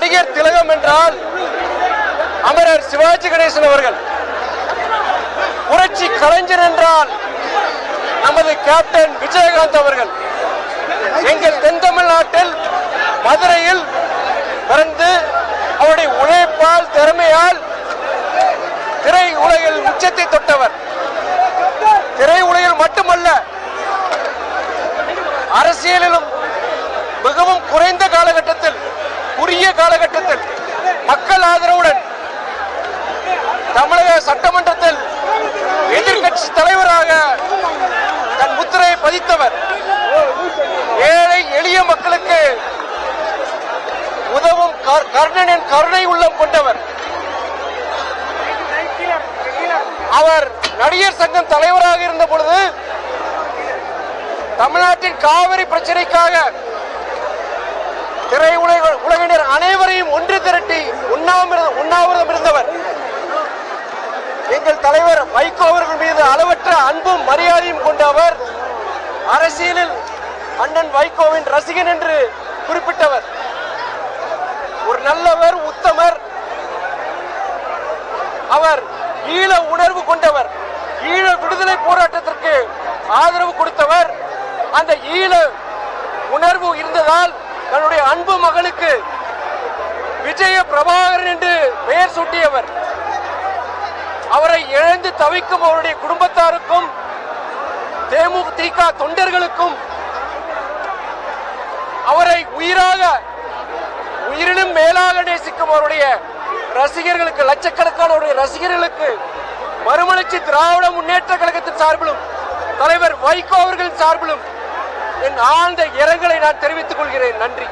நடிகர் திலகம் என்றால் அமரர் சிவாஜி கணேசன் அவர்கள், புரட்சி கலைஞர் என்றால் நமது கேப்டன் விஜயகாந்த் அவர்கள். எங்கள் தென் தமிழ்நாட்டில் மதுரையில் பிறந்து அவருடைய உழைப்பால் திறமையால் திரை உலகில் உச்சத்தை தொட்டவர். திரை உலகில் மட்டுமல்ல, அரசியலிலும் மிகவும் குறைந்த காலகட்டத்தில், குறுகிய காலகட்டத்தில் மக்கள் ஆதரவுடன் தமிழக சட்டமன்றத்தில் எதிர்கட்சி தலைவராக தன் முத்திரையை பதித்தவர். ஏழை எளிய மக்களுக்கு உதவும் கர்ணனின் கருணை உள்ளம் கொண்டவர். அவர் நடிகர் சங்கம் தலைவராக இருந்த பொழுது தமிழ்நாட்டின் காவிரி பிரச்சனைக்காக திரை உலகினர் அனைவரையும் ஒன்று திரட்டி உண்ணாவிரதம் இருந்தவர். எங்கள் தலைவர் வைகோ அவர்கள் மீது அளவற்ற அன்பும் மரியாதையும் கொண்ட அவர் அரசியலில் அண்ணன் வைகோவின் ரசிகன் என்று குறிப்பிட்டவர். ஒரு நல்லவர், உத்தமர். அவர் ஈழ உணர்வு கொண்டவர். ஈழ விடுதலை போராட்டத்திற்கு ஆதரவு கொடுத்தவர். அந்த ஈழ உணர்வு இருந்ததால் தன்னுடைய அன்பு மகனுக்கு விஜய பிரபாகரன் என்று பெயர் சூட்டியவர். அவரை இழந்து தவிக்கும் அவருடைய குடும்பத்தாருக்கும் தேமுதிக தொண்டர்களுக்கும் அவரை உயிரினும் மேலாக நேசிக்கும் அவருடைய ரசிகர்களுக்கு, லட்சக்கணக்கான ரசிகர்களுக்கு மறுமலர்ச்சி திராவிட முன்னேற்ற கழகத்தின் சார்பிலும் தலைவர் வைகோ அவர்களின் சார்பிலும் என் ஆழ்ந்த இரங்கலை நான் தெரிவித்துக் கொள்கிறேன். நன்றி.